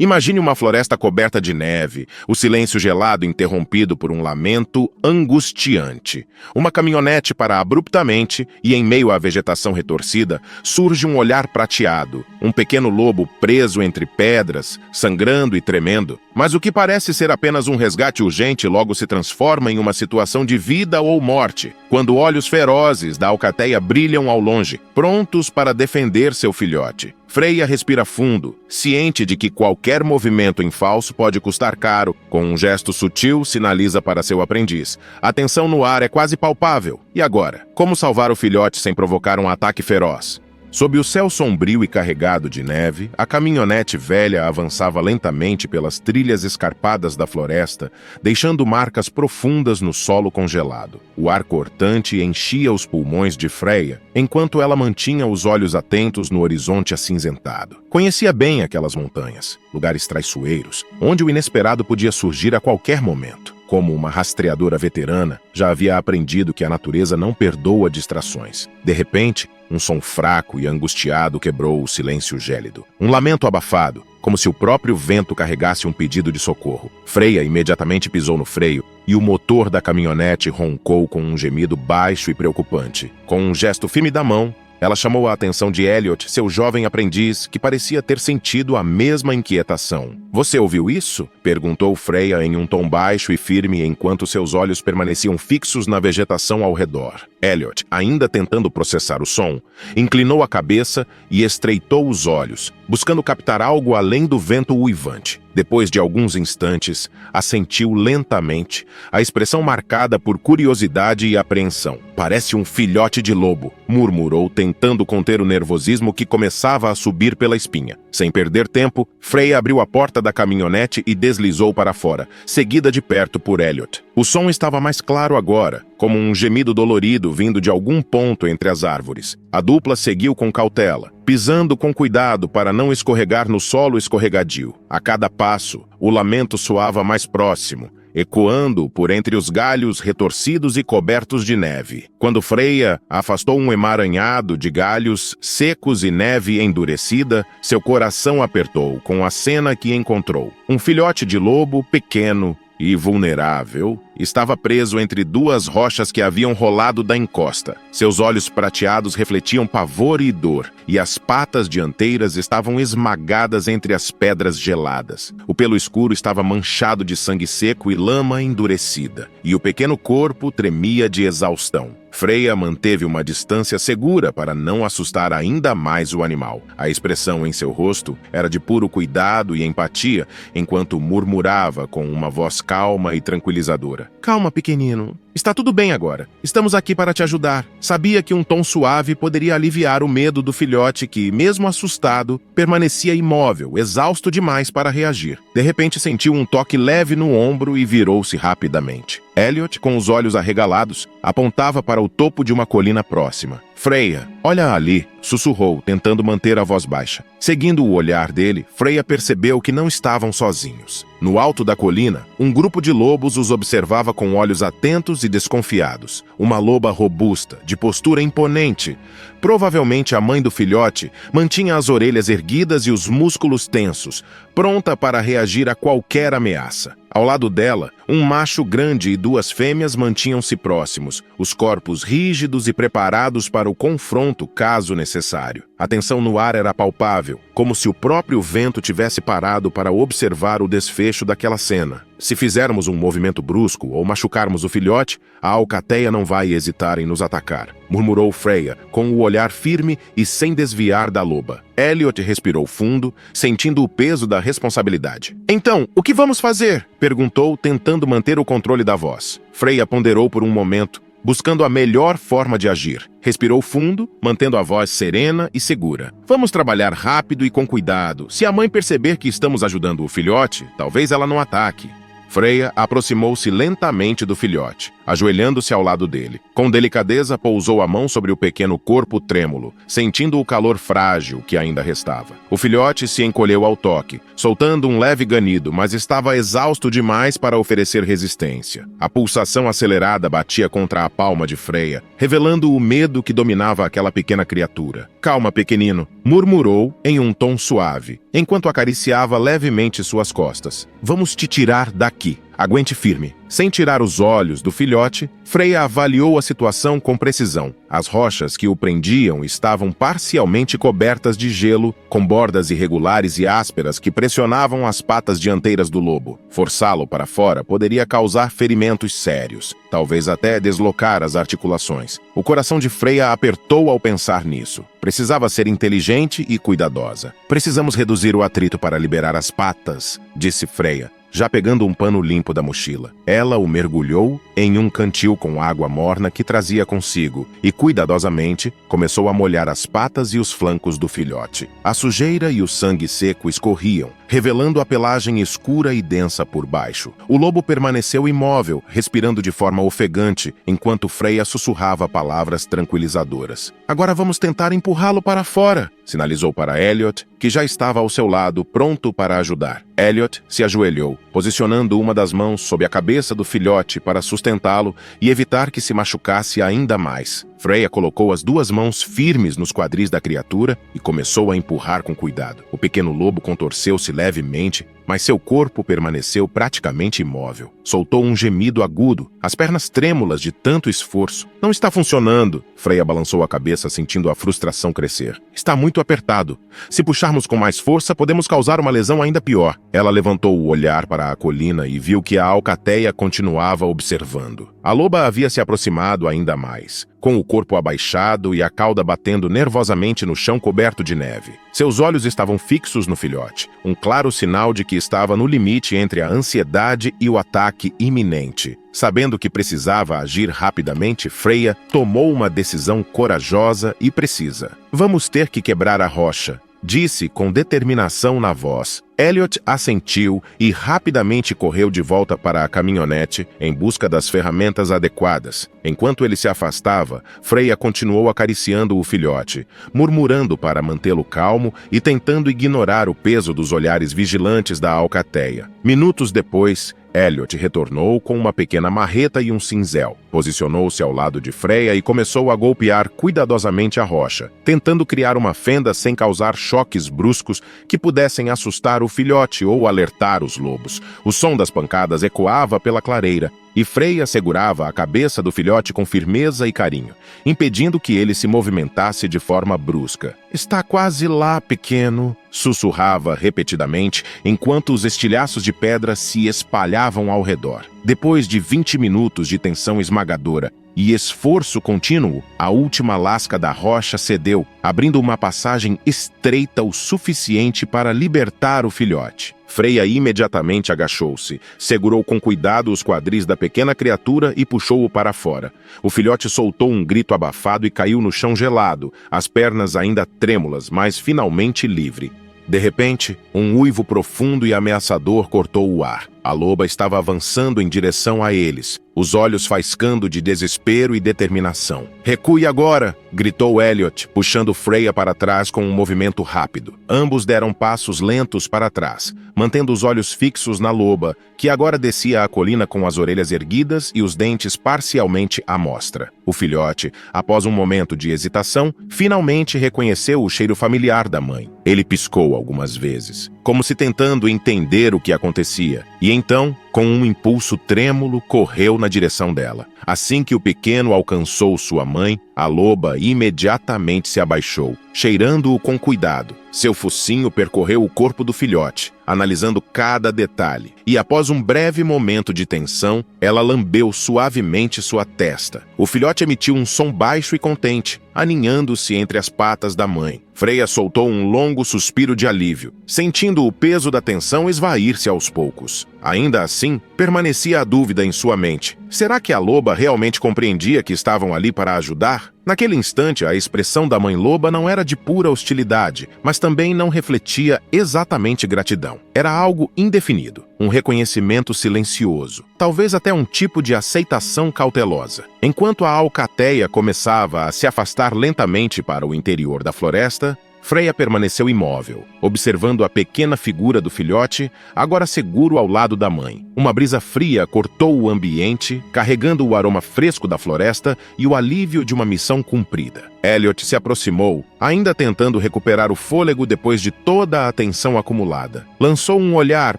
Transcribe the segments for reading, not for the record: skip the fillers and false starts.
Imagine uma floresta coberta de neve, o silêncio gelado interrompido por um lamento angustiante. Uma caminhonete para abruptamente e, em meio à vegetação retorcida, surge um olhar prateado, um pequeno lobo preso entre pedras, sangrando e tremendo. Mas o que parece ser apenas um resgate urgente logo se transforma em uma situação de vida ou morte, quando olhos ferozes da alcateia brilham ao longe, prontos para defender seu filhote. Freya respira fundo, ciente de que qualquer movimento em falso pode custar caro. Com um gesto sutil, sinaliza para seu aprendiz. A tensão no ar é quase palpável. E agora? Como salvar o filhote sem provocar um ataque feroz? Sob o céu sombrio e carregado de neve, a caminhonete velha avançava lentamente pelas trilhas escarpadas da floresta, deixando marcas profundas no solo congelado. O ar cortante enchia os pulmões de Freya, enquanto ela mantinha os olhos atentos no horizonte acinzentado. Conhecia bem aquelas montanhas, lugares traiçoeiros, onde o inesperado podia surgir a qualquer momento. Como uma rastreadora veterana, já havia aprendido que a natureza não perdoa distrações. De repente, um som fraco e angustiado quebrou o silêncio gélido. Um lamento abafado, como se o próprio vento carregasse um pedido de socorro. Freya imediatamente pisou no freio e o motor da caminhonete roncou com um gemido baixo e preocupante. Com um gesto firme da mão, ela chamou a atenção de Elliot, seu jovem aprendiz, que parecia ter sentido a mesma inquietação. "Você ouviu isso?" perguntou Freya em um tom baixo e firme enquanto seus olhos permaneciam fixos na vegetação ao redor. Elliot, ainda tentando processar o som, inclinou a cabeça e estreitou os olhos, buscando captar algo além do vento uivante. Depois de alguns instantes, assentiu lentamente, a expressão marcada por curiosidade e apreensão. "Parece um filhote de lobo", murmurou, tentando conter o nervosismo que começava a subir pela espinha. Sem perder tempo, Freya abriu a porta da caminhonete e deslizou para fora, seguida de perto por Elliot. O som estava mais claro agora, como um gemido dolorido vindo de algum ponto entre as árvores. A dupla seguiu com cautela, pisando com cuidado para não escorregar no solo escorregadio. A cada passo, o lamento soava mais próximo, ecoando por entre os galhos retorcidos e cobertos de neve. Quando Freya afastou um emaranhado de galhos secos e neve endurecida, seu coração apertou com a cena que encontrou. Um filhote de lobo pequeno e vulnerável estava preso entre duas rochas que haviam rolado da encosta. Seus olhos prateados refletiam pavor e dor, e as patas dianteiras estavam esmagadas entre as pedras geladas. O pelo escuro estava manchado de sangue seco e lama endurecida, e o pequeno corpo tremia de exaustão. Freya manteve uma distância segura para não assustar ainda mais o animal. A expressão em seu rosto era de puro cuidado e empatia, enquanto murmurava com uma voz calma e tranquilizadora. "Calma, pequenino. Está tudo bem agora. Estamos aqui para te ajudar." Sabia que um tom suave poderia aliviar o medo do filhote que, mesmo assustado, permanecia imóvel, exausto demais para reagir. De repente sentiu um toque leve no ombro e virou-se rapidamente. Elliot, com os olhos arregalados, apontava para o topo de uma colina próxima. "Freya, olha ali", sussurrou, tentando manter a voz baixa. Seguindo o olhar dele, Freya percebeu que não estavam sozinhos. No alto da colina, um grupo de lobos os observava com olhos atentos e desconfiados. Uma loba robusta, de postura imponente, provavelmente a mãe do filhote, mantinha as orelhas erguidas e os músculos tensos, pronta para reagir a qualquer ameaça. Ao lado dela, um macho grande e duas fêmeas mantinham-se próximos, os corpos rígidos e preparados para o confronto caso necessário. A tensão no ar era palpável, como se o próprio vento tivesse parado para observar o desfecho daquela cena. "Se fizermos um movimento brusco ou machucarmos o filhote, a alcateia não vai hesitar em nos atacar", murmurou Freya, com o olhar firme e sem desviar da loba. Elliot respirou fundo, sentindo o peso da responsabilidade. "Então, o que vamos fazer?" perguntou, tentando manter o controle da voz. Freya ponderou por um momento, buscando a melhor forma de agir. Respirou fundo, mantendo a voz serena e segura. "Vamos trabalhar rápido e com cuidado. Se a mãe perceber que estamos ajudando o filhote, talvez ela não ataque." Freya aproximou-se lentamente do filhote. ajoelhando-se ao lado dele. Com delicadeza, pousou a mão sobre o pequeno corpo trêmulo, sentindo o calor frágil que ainda restava. O filhote se encolheu ao toque, soltando um leve ganido, mas estava exausto demais para oferecer resistência. A pulsação acelerada batia contra a palma de Freya, revelando o medo que dominava aquela pequena criatura. "Calma, pequenino", murmurou em um tom suave, enquanto acariciava levemente suas costas. "Vamos te tirar daqui. Aguente firme." Sem tirar os olhos do filhote, Freya avaliou a situação com precisão. As rochas que o prendiam estavam parcialmente cobertas de gelo, com bordas irregulares e ásperas que pressionavam as patas dianteiras do lobo. Forçá-lo para fora poderia causar ferimentos sérios, talvez até deslocar as articulações. O coração de Freya apertou ao pensar nisso. Precisava ser inteligente e cuidadosa. "Precisamos reduzir o atrito para liberar as patas", disse Freya, já pegando um pano limpo da mochila. Ela o mergulhou em um cantil com água morna que trazia consigo e, cuidadosamente, começou a molhar as patas e os flancos do filhote. A sujeira e o sangue seco escorriam, revelando a pelagem escura e densa por baixo. O lobo permaneceu imóvel, respirando de forma ofegante, enquanto Freya sussurrava palavras tranquilizadoras. "Agora vamos tentar empurrá-lo para fora", sinalizou para Elliot, que já estava ao seu lado, pronto para ajudar. Elliot se ajoelhou, posicionando uma das mãos sob a cabeça do filhote para sustentá-lo e evitar que se machucasse ainda mais. Freya colocou as duas mãos firmes nos quadris da criatura e começou a empurrar com cuidado. O pequeno lobo contorceu-se levemente, mas seu corpo permaneceu praticamente imóvel. Soltou um gemido agudo, as pernas trêmulas de tanto esforço. "Não está funcionando", Freya balançou a cabeça, sentindo a frustração crescer. "Está muito apertado. Se puxarmos com mais força, podemos causar uma lesão ainda pior." Ela levantou o olhar para a colina e viu que a alcateia continuava observando. A loba havia se aproximado ainda mais, com o corpo abaixado e a cauda batendo nervosamente no chão coberto de neve. Seus olhos estavam fixos no filhote, um claro sinal de que estava no limite entre a ansiedade e o ataque iminente. Sabendo que precisava agir rapidamente, Freya tomou uma decisão corajosa e precisa. "Vamos ter que quebrar a rocha", disse com determinação na voz. Elliot assentiu e rapidamente correu de volta para a caminhonete em busca das ferramentas adequadas. Enquanto ele se afastava, Freya continuou acariciando o filhote, murmurando para mantê-lo calmo e tentando ignorar o peso dos olhares vigilantes da alcateia. Minutos depois, Elliot retornou com uma pequena marreta e um cinzel. Posicionou-se ao lado de Freya e começou a golpear cuidadosamente a rocha, tentando criar uma fenda sem causar choques bruscos que pudessem assustar o filhote ou alertar os lobos. O som das pancadas ecoava pela clareira, e Freya segurava a cabeça do filhote com firmeza e carinho, impedindo que ele se movimentasse de forma brusca. "Está quase lá, pequeno", sussurrava repetidamente, enquanto os estilhaços de pedra se espalhavam ao redor. Depois de 20 minutos de tensão esmagadora e esforço contínuo, a última lasca da rocha cedeu, abrindo uma passagem estreita o suficiente para libertar o filhote. Freya imediatamente agachou-se, segurou com cuidado os quadris da pequena criatura e puxou-o para fora. O filhote soltou um grito abafado e caiu no chão gelado, as pernas ainda trêmulas, mas finalmente livre. De repente, um uivo profundo e ameaçador cortou o ar. A loba estava avançando em direção a eles, os olhos faiscando de desespero e determinação. "Recue agora!" gritou Elliot, puxando Freya para trás com um movimento rápido. Ambos deram passos lentos para trás, mantendo os olhos fixos na loba, que agora descia a colina com as orelhas erguidas e os dentes parcialmente à mostra. O filhote, após um momento de hesitação, finalmente reconheceu o cheiro familiar da mãe. Ele piscou algumas vezes, como se tentando entender o que acontecia, e então, com um impulso trêmulo, correu na direção dela. Assim que o pequeno alcançou sua mãe, a loba imediatamente se abaixou, cheirando-o com cuidado. Seu focinho percorreu o corpo do filhote, analisando cada detalhe, e após um breve momento de tensão, ela lambeu suavemente sua testa. O filhote emitiu um som baixo e contente, aninhando-se entre as patas da mãe. Freya soltou um longo suspiro de alívio, sentindo o peso da tensão esvair-se aos poucos. Ainda assim, permanecia a dúvida em sua mente. Será que a loba realmente compreendia que estavam ali para ajudar? Naquele instante, a expressão da mãe loba não era de pura hostilidade, mas também não refletia exatamente gratidão. Era algo indefinido, um reconhecimento silencioso, talvez até um tipo de aceitação cautelosa. Enquanto a alcateia começava a se afastar lentamente para o interior da floresta, Freya permaneceu imóvel, observando a pequena figura do filhote, agora seguro ao lado da mãe. Uma brisa fria cortou o ambiente, carregando o aroma fresco da floresta e o alívio de uma missão cumprida. Elliot se aproximou, ainda tentando recuperar o fôlego depois de toda a atenção acumulada. Lançou um olhar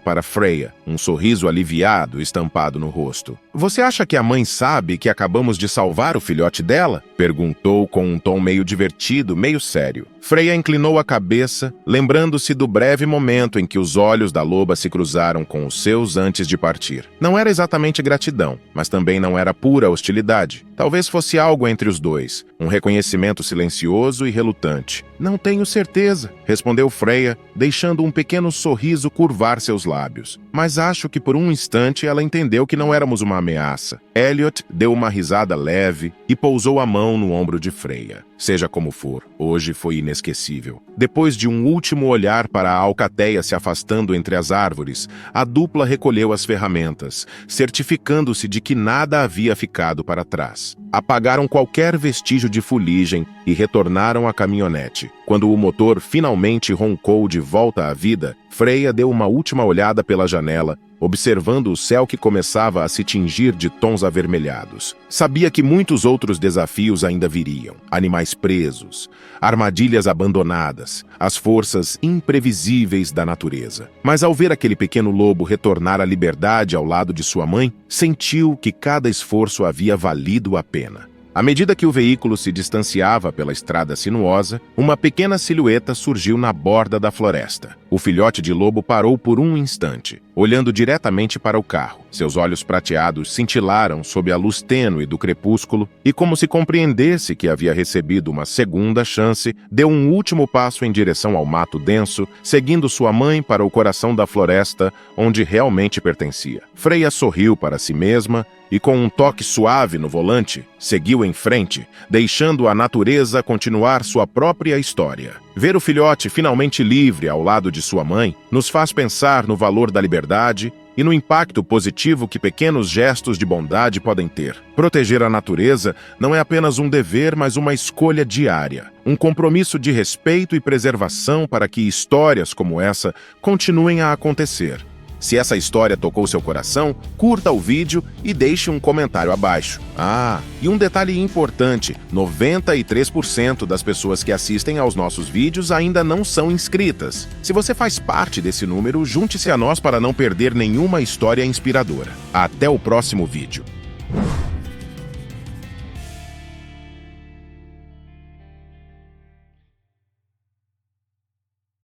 para Freya, um sorriso aliviado estampado no rosto. "Você acha que a mãe sabe que acabamos de salvar o filhote dela?" Perguntou com um tom meio divertido, meio sério. Freya inclinou a cabeça, lembrando-se do breve momento em que os olhos da loba se cruzaram com os seus antes de partir. Não era exatamente gratidão, mas também não era pura hostilidade. Talvez fosse algo entre os dois, um reconhecimento silencioso e relutante. "Não tenho certeza", respondeu Freya, deixando um pequeno sorriso curvar seus lábios. Mas acho que por um instante ela entendeu que não éramos uma ameaça. Elliot deu uma risada leve e pousou a mão no ombro de Freya. Seja como for, hoje foi inesquecível. Depois de um último olhar para a alcateia se afastando entre as árvores, a dupla recolheu as ferramentas, certificando-se de que nada havia ficado para trás. Apagaram qualquer vestígio de fuligem e retornaram à caminhonete. Quando o motor finalmente roncou de volta à vida, Freya deu uma última olhada pela janela, observando o céu que começava a se tingir de tons avermelhados. Sabia que muitos outros desafios ainda viriam. Animais presos, armadilhas abandonadas, as forças imprevisíveis da natureza. Mas ao ver aquele pequeno lobo retornar à liberdade ao lado de sua mãe, sentiu que cada esforço havia valido a pena. À medida que o veículo se distanciava pela estrada sinuosa, uma pequena silhueta surgiu na borda da floresta. O filhote de lobo parou por um instante, olhando diretamente para o carro. Seus olhos prateados cintilaram sob a luz tênue do crepúsculo e, como se compreendesse que havia recebido uma segunda chance, deu um último passo em direção ao mato denso, seguindo sua mãe para o coração da floresta, onde realmente pertencia. Freya sorriu para si mesma e, com um toque suave no volante, seguiu em frente, deixando a natureza continuar sua própria história. Ver o filhote finalmente livre ao lado de sua mãe nos faz pensar no valor da liberdade e no impacto positivo que pequenos gestos de bondade podem ter. Proteger a natureza não é apenas um dever, mas uma escolha diária. Um compromisso de respeito e preservação para que histórias como essa continuem a acontecer. Se essa história tocou seu coração, curta o vídeo e deixe um comentário abaixo. E um detalhe importante, 93% das pessoas que assistem aos nossos vídeos ainda não são inscritas. Se você faz parte desse número, junte-se a nós para não perder nenhuma história inspiradora. Até o próximo vídeo.